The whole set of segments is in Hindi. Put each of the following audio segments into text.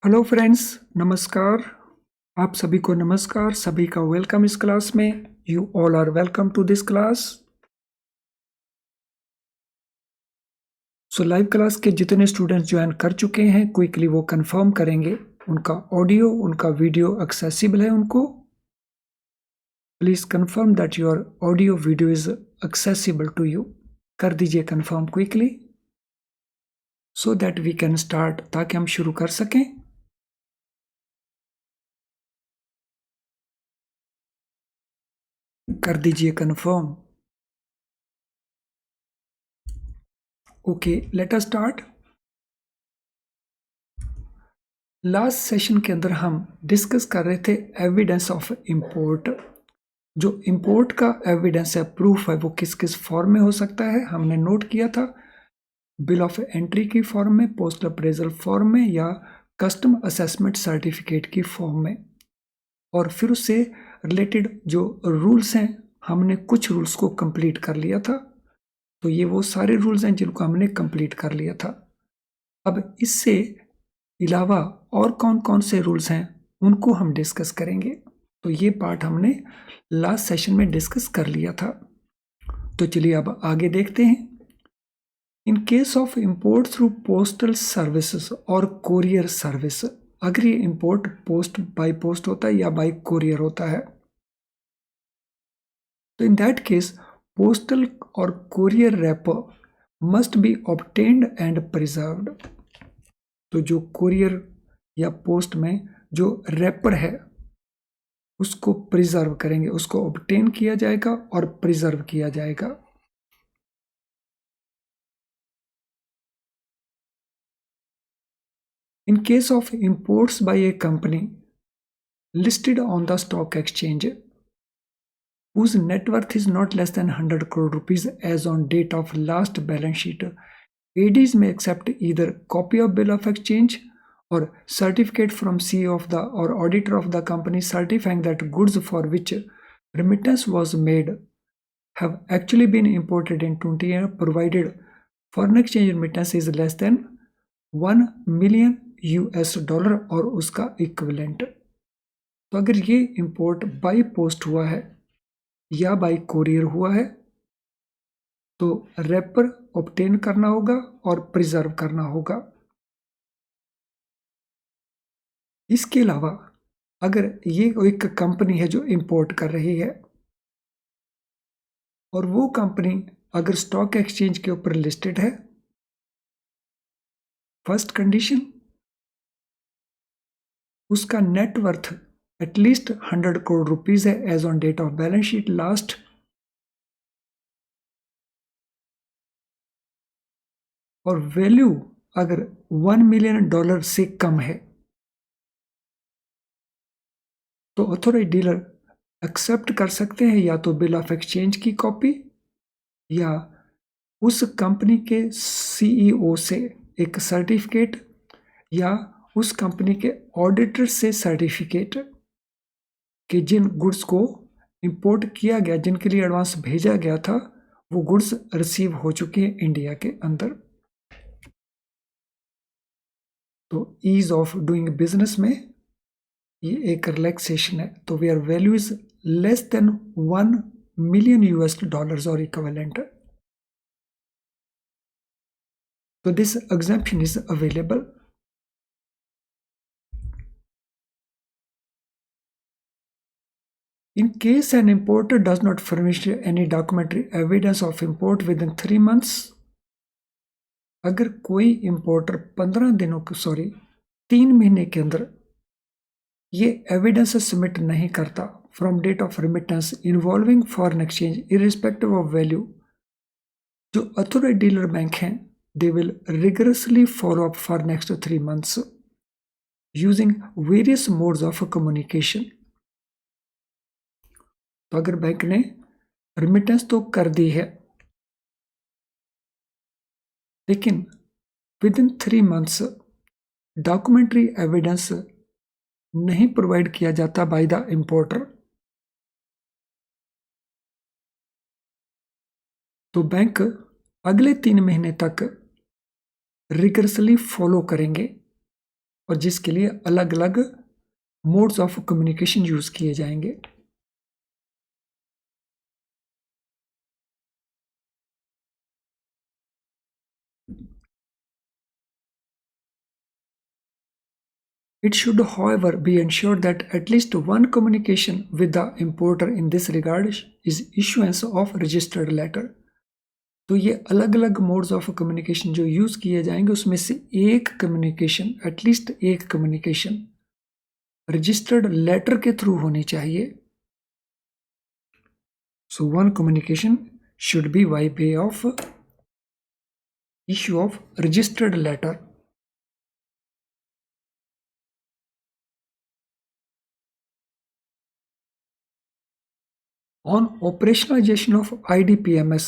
हेलो फ्रेंड्स, नमस्कार। आप सभी को नमस्कार, सभी का वेलकम इस क्लास में। You all are welcome to this class. So live class के जितने स्टूडेंट्स ज्वाइन कर चुके हैं, क्विकली वो कंफर्म करेंगे उनका ऑडियो, उनका वीडियो एक्सेसिबल है उनको। Please confirm that your audio video is accessible to you. कर दीजिए confirm quickly so that we can start, ताकि हम शुरू कर सकें। कर दीजिए confirm. Okay, let us start. Last session के अंदर हम डिस्कस कर रहे थे एविडेंस ऑफ इंपोर्ट। जो इंपोर्ट का एविडेंस है, प्रूफ है, वो किस किस फॉर्म में हो सकता है हमने नोट किया था। बिल ऑफ एंट्री की फॉर्म में, पोस्ट अप्रेजल फॉर्म में, या कस्टम असेसमेंट सर्टिफिकेट की फॉर्म में। और फिर उससे रिलेटेड जो रूल्स हैं, हमने कुछ रूल्स को कंप्लीट कर लिया था। तो ये वो सारे रूल्स हैं जिनको हमने कंप्लीट कर लिया था। अब इससे अलावा और कौन कौन से रूल्स हैं उनको हम डिस्कस करेंगे। तो ये पार्ट हमने लास्ट सेशन में डिस्कस कर लिया था। तो चलिए अब आगे देखते हैं। In case of import through postal services और कोरियर सर्विस, अगर ये इंपोर्ट पोस्ट बाय पोस्ट होता है या बाय कोरियर होता है, तो इन दैट केस पोस्टल और courier wrapper must be obtained and preserved. तो जो कोरियर या पोस्ट में जो रैपर है उसको प्रिजर्व करेंगे, उसको ऑब्टेन किया जाएगा और प्रिजर्व किया जाएगा। In case of imports by a company listed on the stock exchange whose net worth is not less than 100 crore rupees as on date of last balance sheet, ADs may accept either copy of bill of exchange or certificate from CEO of the or auditor of the company certifying that goods for which remittance was made have actually been imported in 20 years, provided foreign exchange remittance is less than 1 million US dollar और उसका इक्विवेलेंट। तो अगर ये इंपोर्ट बाय पोस्ट हुआ है या बाय कोरियर हुआ है तो रैपर ऑब्टेन करना होगा और प्रिजर्व करना होगा। इसके अलावा अगर ये एक कंपनी है जो इंपोर्ट कर रही है और वो कंपनी अगर स्टॉक एक्सचेंज के ऊपर लिस्टेड है, फर्स्ट कंडीशन उसका नेटवर्थ एटलीस्ट 100 करोड़ रुपीज है as on date of balance sheet last, और वैल्यू अगर 1 मिलियन डॉलर से कम है तो ऑथोराइज डीलर एक्सेप्ट कर सकते हैं या तो बिल ऑफ एक्सचेंज की कॉपी या उस कंपनी के सीईओ से एक सर्टिफिकेट या उस कंपनी के ऑडिटर से सर्टिफिकेट कि जिन गुड्स को इंपोर्ट किया गया, जिनके लिए एडवांस भेजा गया था, वो गुड्स रिसीव हो चुके हैं इंडिया के अंदर। तो ईज ऑफ डूइंग बिजनेस में ये एक रिलैक्सेशन है। तो where value is less than 1 million US dollars और इक्विवेलेंट, तो this exemption is available. In case an importer does not furnish any documentary evidence of import within 3 months, अगर कोई इंपोर्टर 15 दिनों के 3 महीने के अंदर ये एविडेंस सबमिट नहीं करता from date of remittance involving foreign exchange irrespective of value, जो अथॉराइज डीलर बैंक हैं they will rigorously follow up for next 3 months using various modes of communication. तो अगर बैंक ने रिमिटेंस तो कर दी है लेकिन with in 3 months documentary evidence नहीं प्रोवाइड किया जाता बाय द इंपोर्टर, तो बैंक अगले 3 महीने तक रिगरसली फॉलो करेंगे और जिसके लिए अलग अलग मोड्स ऑफ कम्युनिकेशन यूज किए जाएंगे। It should, however, be ensured that at least one communication with the importer in this regard is issuance of registered letter. तो ये अलग अलग मोड्स ऑफ कम्युनिकेशन जो यूज किए जाएंगे उसमें से एक कम्युनिकेशन, एटलीस्ट एक कम्युनिकेशन रजिस्टर्ड लेटर के थ्रू होनी चाहिए। So one communication should be by way of issue of registered letter. On operationalization of IDPMS,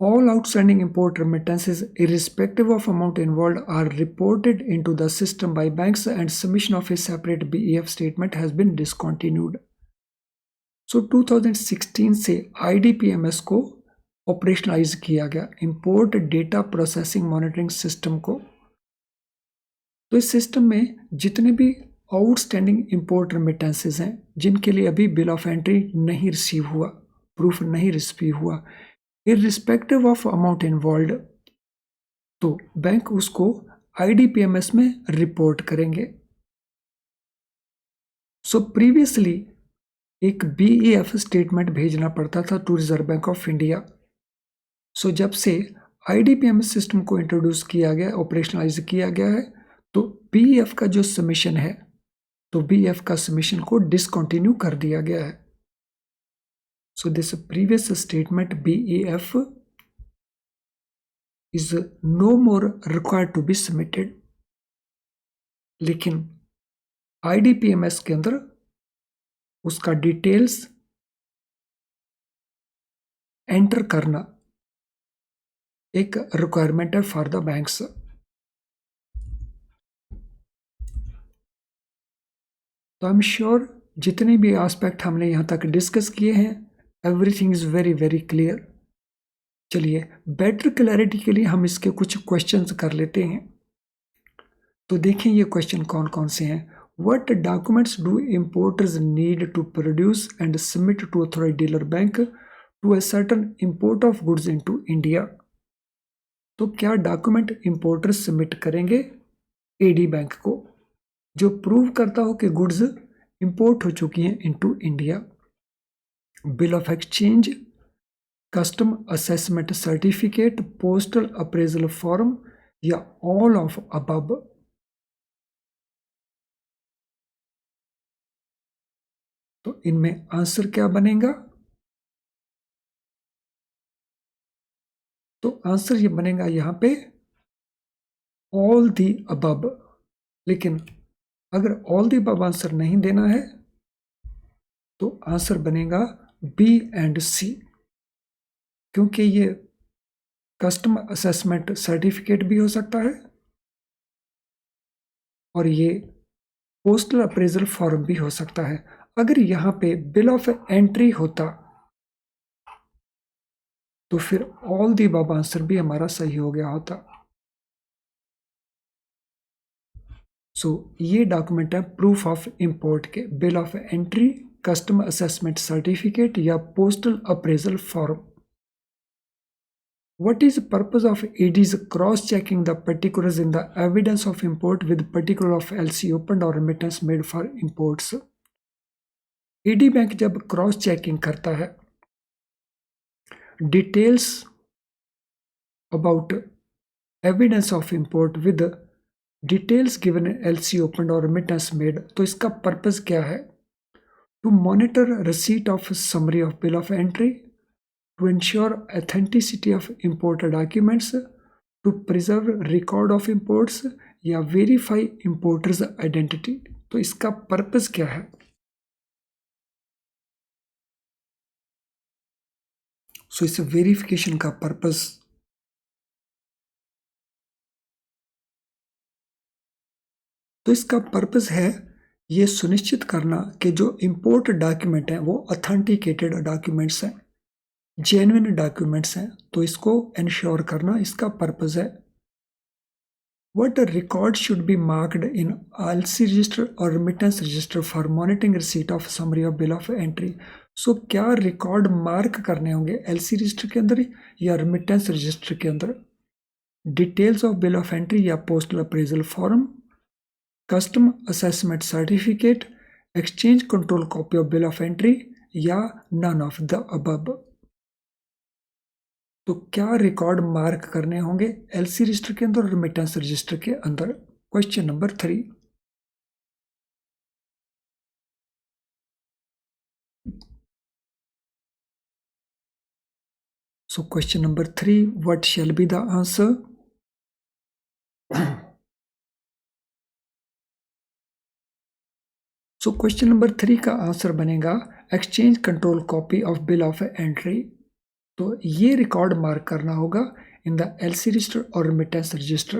all outstanding import remittances, irrespective of amount involved, are reported into the system by banks and submission of a separate BEF statement has been discontinued. So 2016 से IDPMS को ऑपरेशनलाइज किया गया, import data processing monitoring system को। तो इस सिस्टम में जितने भी आउटस्टैंडिंग इंपोर्ट रेमिटेंसेस हैं जिनके लिए अभी बिल ऑफ एंट्री नहीं रिसीव हुआ, प्रूफ नहीं रिसीव हुआ, इररिस्पेक्टिव ऑफ अमाउंट इन्वॉल्व, तो बैंक उसको IDPMS में रिपोर्ट करेंगे। सो प्रीवियसली एक BEF स्टेटमेंट भेजना पड़ता था to Reserve Bank of India. So जब से IDPMS सिस्टम को इंट्रोड्यूस किया गया, ऑपरेशनलाइज किया गया है, तो BEF का जो सबमिशन है, तो BEF का सबमिशन को डिसकंटिन्यू कर दिया गया है। So this previous statement BEF is no more required to be submitted. लेकिन IDPMS के अंदर उसका डिटेल्स एंटर करना एक रिक्वायरमेंट है फॉर द बैंक्स। तो आई एम श्योर जितने भी एस्पेक्ट हमने यहाँ तक डिस्कस किए हैं, everything is very very clear. चलिए बेटर क्लैरिटी के लिए हम इसके कुछ क्वेश्चंस कर लेते हैं। तो देखें ये क्वेश्चन कौन कौन से हैं। What documents do importers need to produce and submit to authorised dealer bank to a certain import of goods into India. तो क्या डॉक्यूमेंट इंपोर्टर्स सबमिट करेंगे AD बैंक को जो प्रूव करता हो कि गुड्स इंपोर्ट हो चुकी हैं into India? Bill of exchange, custom assessment certificate, postal appraisal form या ऑल ऑफ अबव? तो इनमें आंसर क्या बनेगा? तो आंसर ये बनेगा यहां पे ऑल दी अबव। लेकिन अगर ऑल दी अबव आंसर नहीं देना है तो आंसर बनेगा B एंड C, क्योंकि ये कस्टम असेसमेंट सर्टिफिकेट भी हो सकता है और ये पोस्टल अप्रेजल फॉर्म भी हो सकता है। अगर यहां पे बिल ऑफ एंट्री होता तो फिर ऑल दी अबव आंसर भी हमारा सही हो गया होता। सो ये डॉक्यूमेंट है प्रूफ ऑफ इंपोर्ट के, bill of entry, custom assessment certificate या postal appraisal form. What is the purpose of AD's cross-checking the particulars in the evidence of import with particular of LC opened or remittance made for imports? AD bank जब क्रॉस चेकिंग करता है details about evidence of import with details given LC opened or remittance made, तो इसका पर्पस क्या है? To monitor receipt of summary of bill of entry, to ensure authenticity of imported documents, to preserve record of imports या verify importers identity। तो इसका पर्पस क्या है? सो इस वेरिफिकेशन का पर्पस तो इसका पर्पस है ये सुनिश्चित करना कि जो इंपोर्ट डॉक्यूमेंट हैं वो ऑथेंटिकेटेड डॉक्यूमेंट्स हैं, जेन्युइन डॉक्यूमेंट्स हैं। तो इसको इंश्योर करना इसका पर्पस है। What record should be marked in ALC register or remittance register for monitoring receipt of summary of bill of entry? सो क्या रिकॉर्ड मार्क करने होंगे एलसी रजिस्टर के अंदर या रिमिटेंस रजिस्टर के अंदर? Details of bill of entry या postal appraisal form, custom assessment certificate, exchange control copy of bill of entry या नन ऑफ द अबव? तो क्या रिकॉर्ड मार्क करने होंगे एलसी रजिस्टर के अंदर और रिमिटेंस रजिस्टर के अंदर? Question number 3. So question number 3, what shall be the answer? So question number 3 का आंसर बनेगा exchange control copy of bill of entry. तो ये रिकॉर्ड मार्क करना होगा इन द एलसी रजिस्टर और remittance register.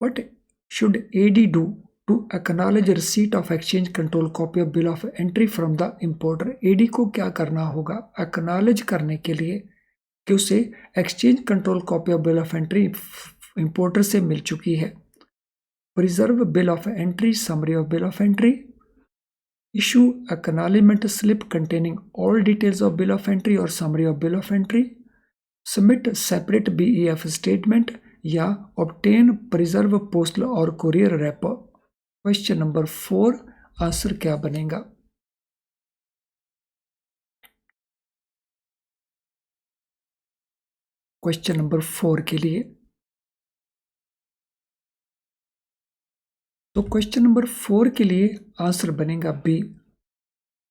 What should AD do to acknowledge receipt of exchange control copy of bill of entry from the importer? AD को क्या करना होगा एक्नॉलेज करने के लिए कि उसे exchange control copy of bill of entry importer से मिल चुकी है? Preserve bill of entry, summary of bill of entry, issue acknowledgement slip containing all details of bill of entry or summary of bill of entry, submit separate BEF statement या obtain preserve postal और courier wrapper. Question number 4 answer क्या बनेगा? क्वेश्चन नंबर 4 के लिए तो क्वेश्चन नंबर 4 के लिए आंसर बनेगा B.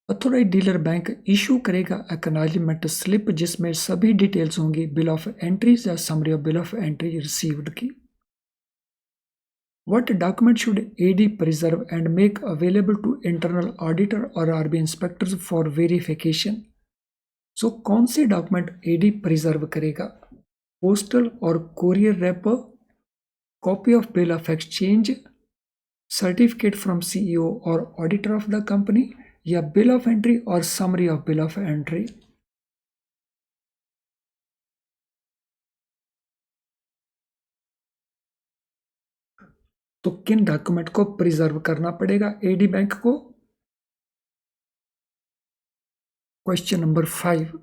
Authorised dealer bank issue करेगा एक्नॉलेजमेंट स्लिप जिसमें सभी डिटेल्स होंगी बिल ऑफ एंट्रीज या summary of bill of entry received की. What document should AD preserve and make available to internal auditor और RB inspectors for verification? So कौन से डॉक्यूमेंट एडी प्रिजर्व करेगा? पोस्टल और courier wrapper, copy of bill of exchange, certificate from CEO और ऑडिटर ऑफ द कंपनी या बिल ऑफ एंट्री और summary of bill of entry? तो किन डॉक्यूमेंट को प्रिजर्व करना पड़ेगा एडी बैंक को? Question number 5.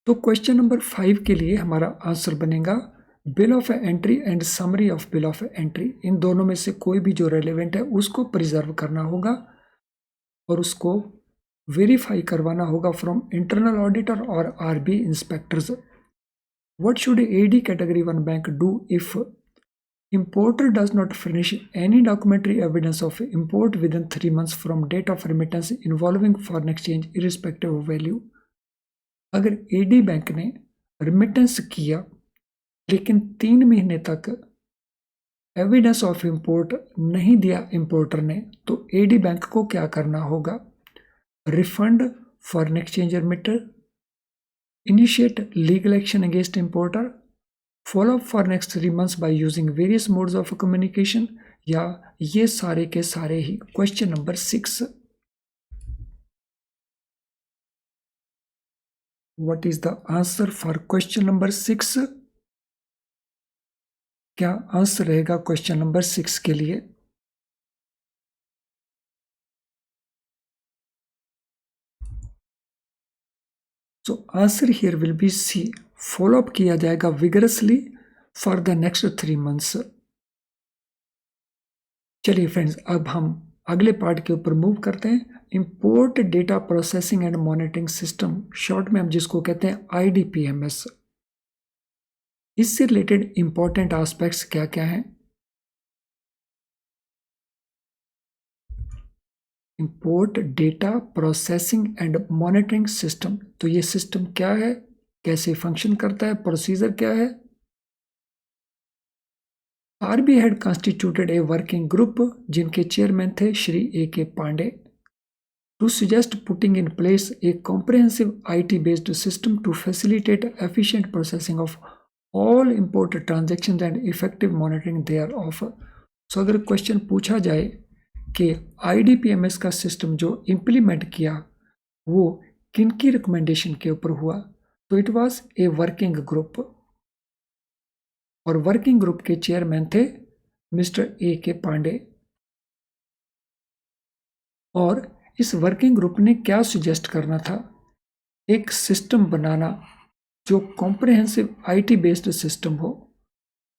तो क्वेश्चन नंबर 5 के लिए हमारा आंसर बनेगा bill of entry and summary of bill of entry. इन दोनों में से कोई भी जो रेलेवेंट है उसको प्रिजर्व करना होगा और उसको वेरीफाई करवाना होगा फ्रॉम इंटरनल ऑडिटर और RB inspectors. What should AD category 1 bank do if importer does not furnish any documentary evidence of import within 3 months from date of remittance involving foreign exchange irrespective of value? अगर एडी बैंक ने रिमिटेंस किया लेकिन 3 महीने तक एविडेंस ऑफ इंपोर्ट नहीं दिया इंपोर्टर ने, तो एडी बैंक को क्या करना होगा? Refund foreign exchange remitter, initiate legal action against importer, follow up for next 3 months by using various modes of communication या ये सारे के सारे ही? Question number 6. What is the answer for question number 6? क्या आंसर रहेगा क्वेश्चन नंबर 6 के लिए? So answer here will be C. Follow up किया जाएगा vigorously for the next 3 months. चलिए फ्रेंड्स, अब हम अगले पार्ट के ऊपर मूव करते हैं. Import data processing and monitoring system, short में हम जिसको कहते हैं IDPMS. इससे रिलेटेड इंपॉर्टेंट एस्पेक्ट्स क्या क्या हैं? Import data processing and monitoring system. तो ये सिस्टम क्या है, कैसे फंक्शन करता है, प्रोसीजर क्या है? RB had constituted a working group जिनके चेयरमैन थे Shri A.K. Pandey to suggest putting in place a comprehensive IT based system to facilitate efficient processing of all import transaction and effective monitoring thereof. So अगर क्वेश्चन पूछा जाए कि IDPMS का सिस्टम जो इम्प्लीमेंट किया वो किन की रिकमेंडेशन के ऊपर हुआ, तो it was a working group. और वर्किंग ग्रुप के चेयरमैन थे मिस्टर ए के पांडे। और इस वर्किंग ग्रुप ने क्या सजेस्ट करना था, एक सिस्टम बनाना जो कॉम्प्रिहेंसिव आईटी बेस्ड सिस्टम हो,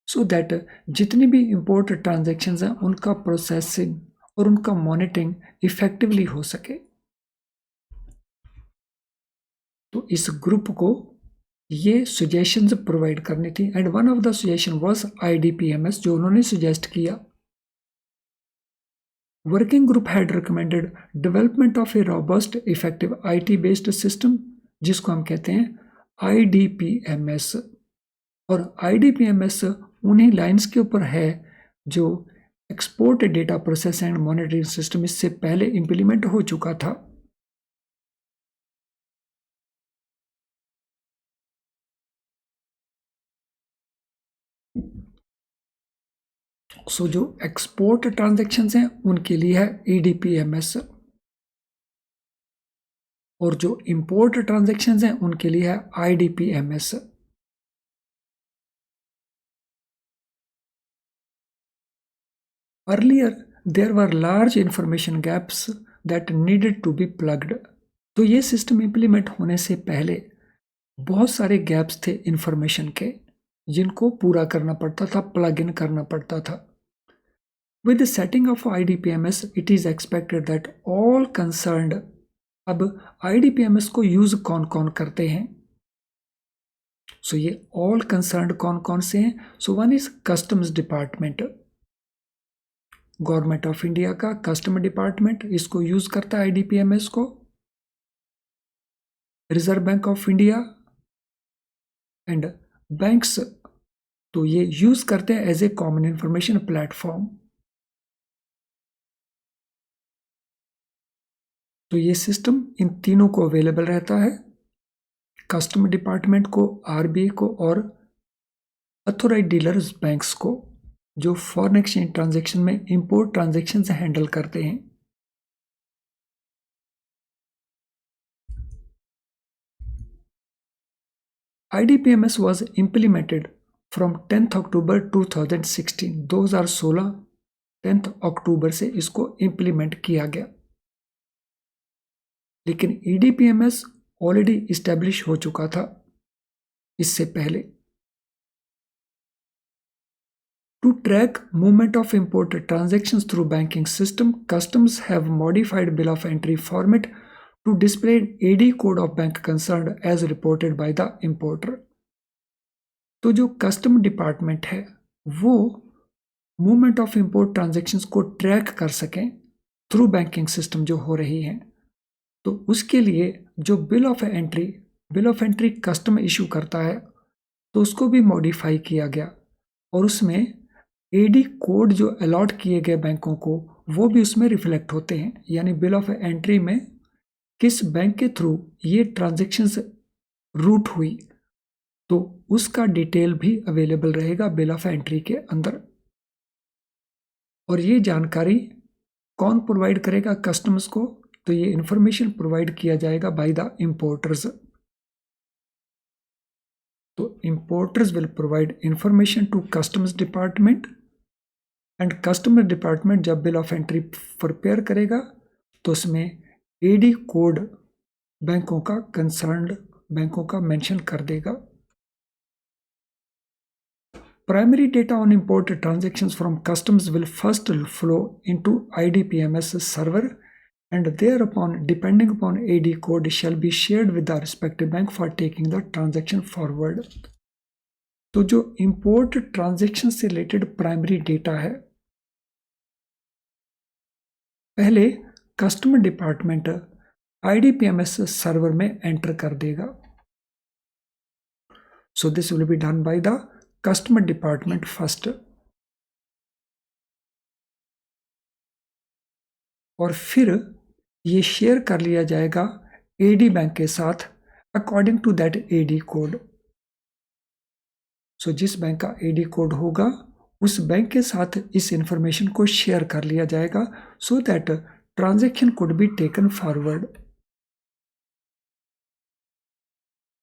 सो दैट जितनी भी इंपोर्ट ट्रांजैक्शंस हैं उनका प्रोसेसिंग और उनका मॉनिटरिंग इफेक्टिवली हो सके। तो इस ग्रुप को ये सजेशंस प्रोवाइड करनी थी and one of the suggestion was IDPMS, जो उन्होंने सजेस्ट किया। Working group had recommended development of a robust effective IT based system, जिसको हम कहते हैं आईडीपीएमएस। और आईडीपीएमएस उन्हीं लाइंस के ऊपर है जो export data process and monitoring system इससे पहले इंप्लीमेंट हो चुका था। सो जो एक्सपोर्ट ट्रांजैक्शंस हैं उनके लिए है ईडीपीएमएस, और जो इंपोर्ट ट्रांजैक्शंस हैं उनके लिए है आईडीपीएमएस। Earlier, there were large information gaps that needed to be plugged. तो ये सिस्टम इंप्लीमेंट होने से पहले बहुत सारे गैप्स थे इंफॉर्मेशन के, जिनको पूरा करना पड़ता था, प्लग इन करना पड़ता था। With the setting of IDPMS, it is expected that all concerned, अब IDPMS को यूज कौन कौन करते हैं? सो ये ऑल कंसर्न्ड कौन कौन से हैं? So one is customs department, government of India का कस्टम डिपार्टमेंट इसको यूज करता है आईडीपीएमएस को। Reserve Bank of India and banks, तो ये यूज करते हैं as a common information platform. तो ये सिस्टम इन तीनों को अवेलेबल रहता है, कस्टम डिपार्टमेंट को, आरबीआई को और अथोराइज्ड डीलर्स बैंक्स को, जो फॉरेन एक्सचेंज ट्रांजैक्शन में इंपोर्ट ट्रांजैक्शन से हैंडल करते हैं। IDPMS was implemented from 10th October 2016, 2016 10th अक्टूबर से इसको इंप्लीमेंट किया गया। लेकिन EDPMS ऑलरेडी इस्टेब्लिश हो चुका था इससे पहले। To track movement of imported transactions through banking system, customs have modified bill of entry format to display AD code of bank concerned as reported by the importer. तो जो कस्टम डिपार्टमेंट है वो मूवमेंट ऑफ इंपोर्ट ट्रांजैक्शंस को ट्रैक कर सकें थ्रू बैंकिंग सिस्टम जो हो रही हैं, तो उसके लिए जो bill of entry custom issue करता है तो उसको भी मॉडिफाई किया गया, और उसमें एडी कोड जो अलॉट किए गए बैंकों को वो भी उसमें रिफ्लेक्ट होते हैं। यानी बिल ऑफ एंट्री में किस बैंक के थ्रू ये ट्रांजैक्शंस रूट हुई तो उसका डिटेल भी अवेलेबल रहेगा बिल ऑफ एंट्री के अंदर। और ये जानकारी कौन प्रोवाइड करेगा कस्टमर्स को? तो ये इंफॉर्मेशन प्रोवाइड किया जाएगा बाय द इंपोर्टर्स। तो importers will provide information to customs department and customer department जब बिल ऑफ एंट्री प्रिपेयर करेगा तो उसमें एडी कोड बैंकों का, कंसर्न्ड बैंकों का मेंशन कर देगा। Primary data on imported transactions from customs will first flow into IDPMS server, and thereupon, depending upon AD code, shall be shared with the respective bank for taking the transaction forward. तो जो import transaction से related primary data है, पहले कस्टमर डिपार्टमेंट IDPMS सर्वर में एंटर कर देगा। So this will be done by the customer department first, और फिर ये शेयर कर लिया जाएगा एडी बैंक के साथ according to that AD code. So जिस बैंक का एडी कोड होगा उस बैंक के साथ इस इंफॉर्मेशन को शेयर कर लिया जाएगा so that transaction could be taken forward.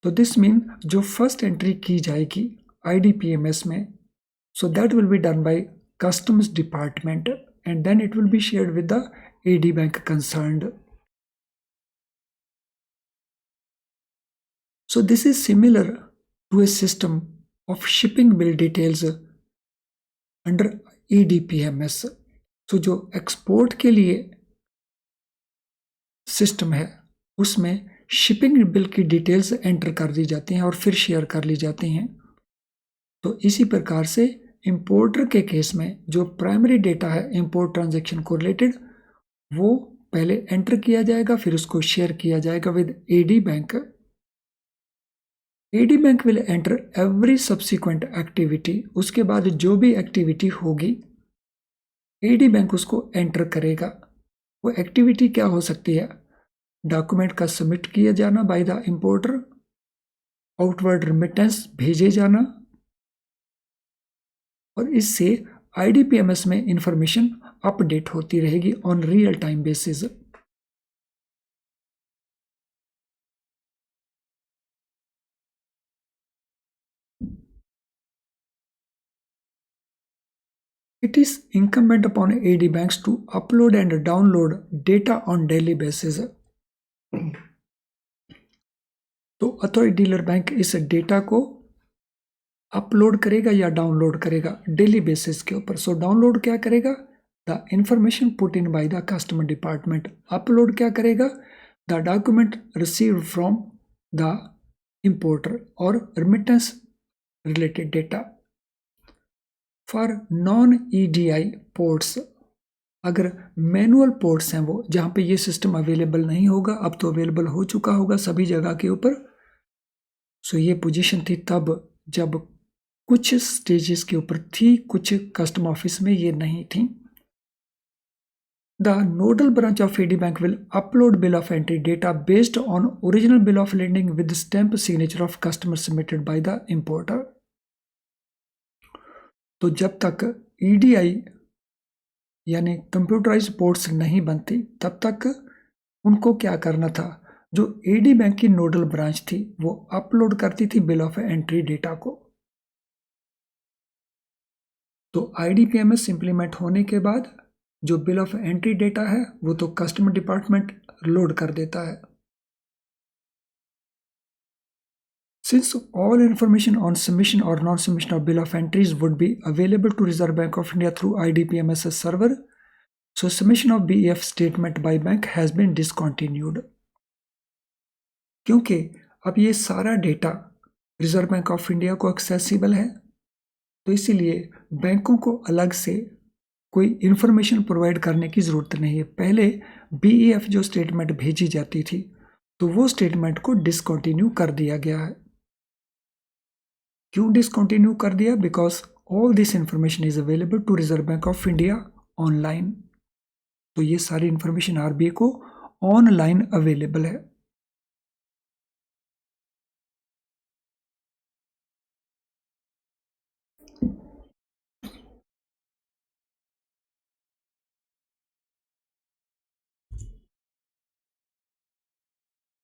तो दिस मीन जो फर्स्ट एंट्री की जाएगी IDPMS में So that will be done by customs department, and then it will be shared with the AD bank concerned. So this is similar to a system of shipping bill details under EDPMS. So जो एक्सपोर्ट के लिए सिस्टम है उसमें शिपिंग बिल की डिटेल्स एंटर कर दी जाती हैं और फिर शेयर कर ली जाती हैं। तो इसी प्रकार से इंपोर्टर के केस में जो प्राइमरी डेटा है इंपोर्ट ट्रांजैक्शन को रिलेटेड वो पहले एंटर किया जाएगा, फिर उसको शेयर किया जाएगा with AD bank. AD bank will enter every subsequent activity, उसके बाद जो भी एक्टिविटी होगी एडी बैंक उसको एंटर करेगा। वो एक्टिविटी क्या हो सकती है? डॉक्यूमेंट का सबमिट किया जाना bye the importer, outward remittance भेजे जाना, और इससे आईडीपीएमएस में इंफॉर्मेशन अपडेट होती रहेगी on real time basis. It is incumbent upon AD banks to upload and download data on daily basis. तो अथॉरिटी डीलर बैंक इस डेटा को अपलोड करेगा या डाउनलोड करेगा डेली बेसिस के ऊपर। सो डाउनलोड क्या करेगा? The information put in by the customer department. Upload क्या करेगा? The document received from the importer और remittance related data. For non EDI ports, अगर मैनुअल पोर्ट्स हैं वो जहाँ पे ये सिस्टम अवेलेबल नहीं होगा, अब तो अवेलेबल हो चुका होगा सभी जगह के ऊपर। सो ये पोजीशन थी तब जब कुछ स्टेजेस के ऊपर थी, कुछ कस्टम ऑफिस में ये नहीं थी। The nodal branch of AD bank will upload bill of entry data based on original bill of landing with stamp signature of customer submitted by the importer. तो जब तक EDI यानी कंप्यूटराइज्ड पोर्ट्स नहीं बनती तब तक उनको क्या करना था? जो AD बैंक की नोडल ब्रांच थी वो अपलोड करती थी बिल ऑफ एंट्री डेटा को। तो IDPMS इंप्लीमेंट होने के बाद जो बिल ऑफ एंट्री डेटा है वो तो कस्टमर डिपार्टमेंट लोड कर देता है। Since all information on submission or non-submission of bill of entries would be available to Reserve Bank of India through IDPMS server, so submission of BEF statement by bank has been discontinued. क्योंकि अब ये सारा data reserve Bank of India को एक्सेसिबल है, तो इसीलिए बैंकों को अलग से कोई इंफॉर्मेशन प्रोवाइड करने की ज़रूरत नहीं है। पहले BEF जो स्टेटमेंट भेजी जाती थी तो वो स्टेटमेंट को डिसकंटिन्यू कर दिया गया है। क्यों डिसकंटिन्यू कर दिया? Because all this information is available to Reserve Bank of India online. तो ये सारी इंफॉर्मेशन RBI को ऑनलाइन अवेलेबल है।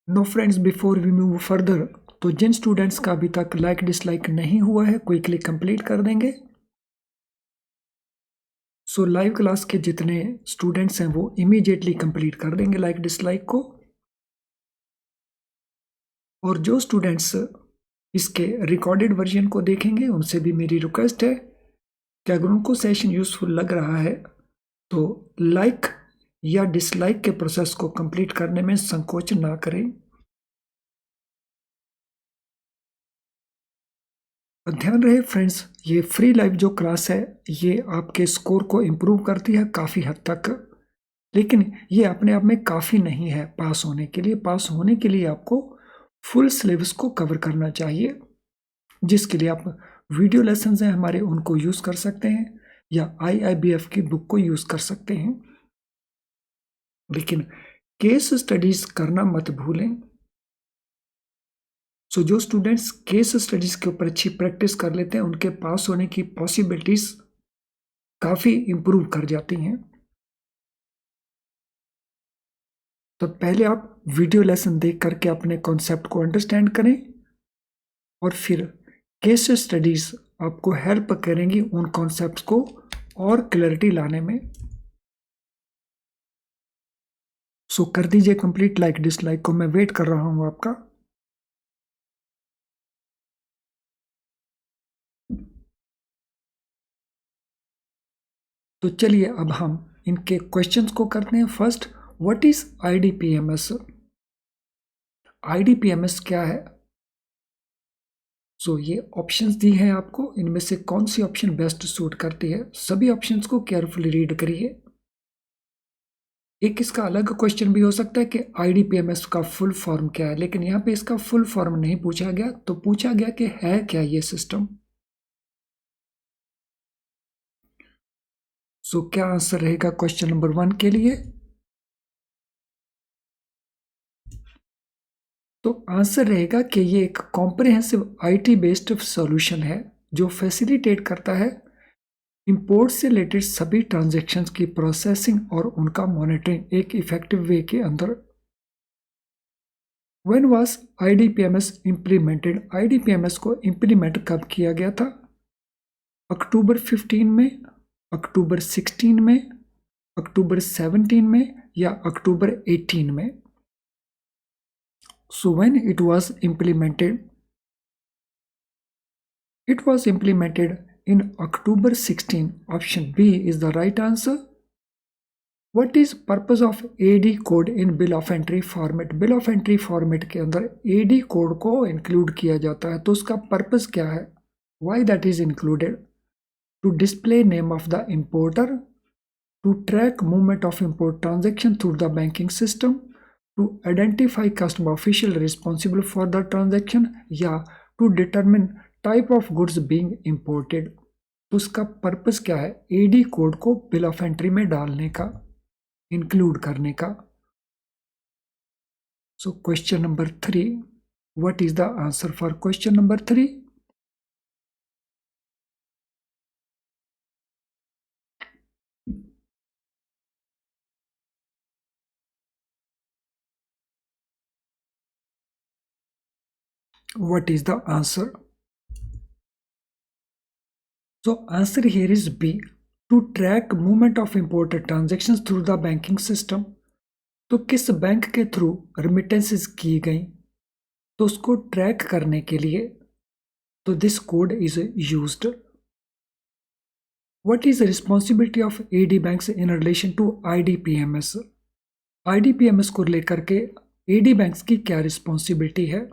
No friends, before we move further, तो जिन स्टूडेंट्स का अभी तक लाइक डिसलाइक नहीं हुआ है क्विकली कंप्लीट कर देंगे। सो लाइव क्लास के जितने स्टूडेंट्स हैं वो इमीडिएटली कंप्लीट कर देंगे लाइक डिसलाइक को। और जो स्टूडेंट्स इसके रिकॉर्डेड वर्जन को देखेंगे उनसे भी मेरी रिक्वेस्ट है कि अगर उनको सेशन यूजफुल लग रहा है तो लाइक या डिसलाइक के प्रोसेस को कंप्लीट करने में संकोच ना करें। ध्यान रहे फ्रेंड्स, ये फ्री लाइव जो क्लास है ये आपके स्कोर को इम्प्रूव करती है काफ़ी हद तक, लेकिन ये अपने आप में काफ़ी नहीं है पास होने के लिए। पास होने के लिए आपको फुल सिलेबस को कवर करना चाहिए, जिसके लिए आप वीडियो लेसन्स हैं हमारे उनको यूज़ कर सकते हैं या IIBF की बुक को यूज़ कर सकते हैं। लेकिन केस स्टडीज़ करना मत भूलें। सो जो स्टूडेंट्स केस स्टडीज़ के ऊपर अच्छी प्रैक्टिस कर लेते हैं उनके पास होने की पॉसिबिलिटीज़ काफ़ी इम्प्रूव कर जाती हैं। तो पहले आप वीडियो लेसन देख करके अपने कॉन्सेप्ट को अंडरस्टैंड करें और फिर केस स्टडीज़ आपको हेल्प करेंगी उन कॉन्सेप्ट्स को और क्लैरिटी लाने में। सो कर दीजिए कंप्लीट, लाइक डिसलाइक को मैं वेट कर रहा हूं आपका। तो चलिए अब हम इनके क्वेश्चंस को करते हैं। First, what is IDPMS? IDPMS क्या है? सो ये ऑप्शंस दी हैं आपको, इनमें से कौन सी ऑप्शन बेस्ट सूट करती है? सभी ऑप्शंस को केयरफुली रीड करिए। एक इसका अलग क्वेश्चन भी हो सकता है कि आईडीपीएमएस का फुल फॉर्म क्या है, लेकिन यहाँ पे इसका फुल फॉर्म नहीं पूछा गया, तो पूछा गया कि है क्या ये सिस्टम। सो क्या आंसर रहेगा क्वेश्चन नंबर 1 के लिए? तो आंसर रहेगा कि ये एक कॉम्प्रिहेंसिव आईटी बेस्ड सॉल्यूशन है जो फैसिलिटेट करता है इंपोर्ट से रिलेटेड सभी ट्रांजैक्शंस की प्रोसेसिंग और उनका मॉनिटरिंग एक इफेक्टिव वे के अंदर। When was IDPMS implemented? IDPMS को इम्प्लीमेंट कब किया गया था? अक्टूबर 15 में, अक्टूबर 16 में, अक्टूबर 17 में या अक्टूबर 18 में? So when it was implemented? It was implemented in October 16. Option B is the right answer. What is purpose of AD code in bill of entry format? Bill of entry format के अंदर AD कोड को इंक्लूड किया जाता है, तो उसका पर्पस क्या है? Why that is included? To display name of the importer, to track movement of import transaction through the banking system, to identify custom official responsible for the transaction, या to determine type of goods being imported। तो उसका पर्पस क्या है? AD कोड को बिल ऑफ एंट्री में डालने का, इंक्लूड करने का। सो question number 3, what is the answer for question number 3? What is the answer? So answer here is B, to track movement of imported transactions through the banking system। तो किस बैंक के थ्रू रेमिटेंसेस की गई, तो उसको ट्रैक करने के लिए तो this code is used. What is responsibility of AD banks in relation to IDPMS? IDPMS को लेकर के एडी बैंक्स की क्या रिस्पॉन्सिबिलिटी है?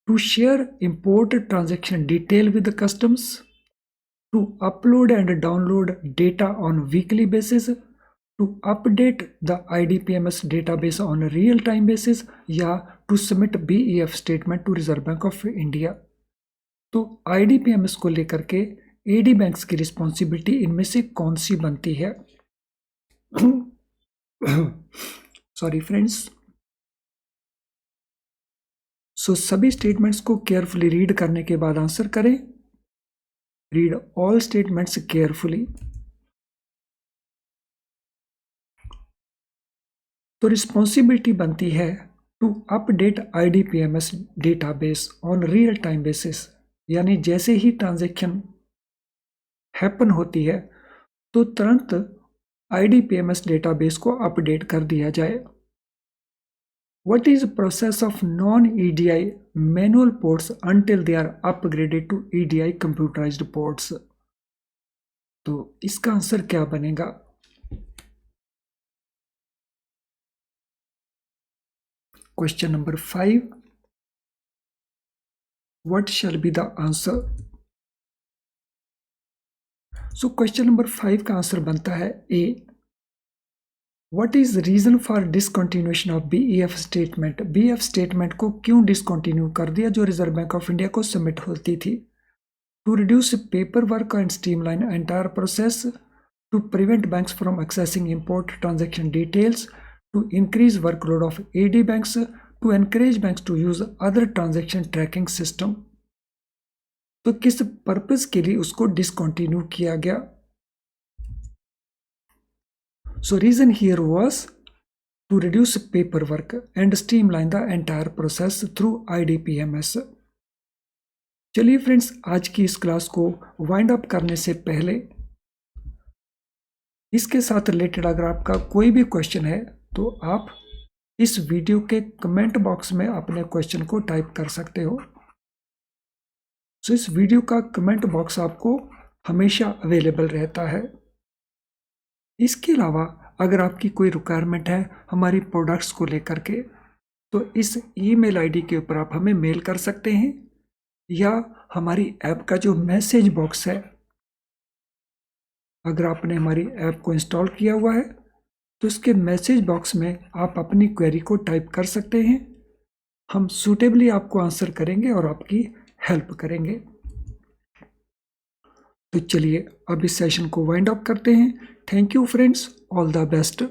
To share import transaction detail with customs, to upload and download data on weekly basis, to update the IDPMS database on a real-time basis, या to submit BEF statement to Reserve Bank of India। तो IDPMS को लेकर के AD बैंक्स की रिस्पॉन्सिबिलिटी इनमें से कौन सी बनती है? Sorry friends. सो सभी स्टेटमेंट्स को केयरफुली रीड करने के बाद आंसर करें। Read all statements carefully। तो रिस्पॉन्सिबिलिटी बनती है to update IDPMS database on real time basis, यानी जैसे ही ट्रांजैक्शन हैपन होती है तो तुरंत आईडीपीएमएस डेटाबेस को अपडेट कर दिया जाए। What is process of non-EDI manual ports until they are upgraded to EDI computerized ports? तो इसका आंसर क्या बनेगा? Question number 5, what shall be the answer? So question number 5 का आंसर बनता है A। What is reason for discontinuation of BEF statement? BEF statement को क्यों डिसकंटिन्यू कर दिया जो रिजर्व बैंक ऑफ इंडिया को सबमिट होती थी? To reduce paper work and streamline entire process, to prevent banks from accessing import transaction details, to increase workload of AD banks, to encourage banks to use other transaction tracking system. तो किस पर्पस के लिए उसको डिसकंटिन्यू किया गया? So reason here was to reduce paperwork and streamline the entire process through IDPMS। चलिए फ्रेंड्स, आज की इस क्लास को वाइंड अप करने से पहले इसके साथ रिलेटेड अगर आपका कोई भी क्वेश्चन है तो आप इस वीडियो के कमेंट बॉक्स में अपने क्वेश्चन को टाइप कर सकते हो। सो इस वीडियो का कमेंट बॉक्स आपको हमेशा अवेलेबल रहता है। इसके अलावा अगर आपकी कोई रिक्वायरमेंट है हमारी प्रोडक्ट्स को लेकर के, तो इस ईमेल आईडी के ऊपर आप हमें मेल कर सकते हैं, या हमारी ऐप का जो मैसेज बॉक्स है, अगर आपने हमारी ऐप को इंस्टॉल किया हुआ है तो इसके मैसेज बॉक्स में आप अपनी क्वेरी को टाइप कर सकते हैं। हम सूटेबली आपको आंसर करेंगे और आपकी हेल्प करेंगे। तो चलिए अब इस सेशन को वाइंड अप करते हैं। Thank you friends, all the best.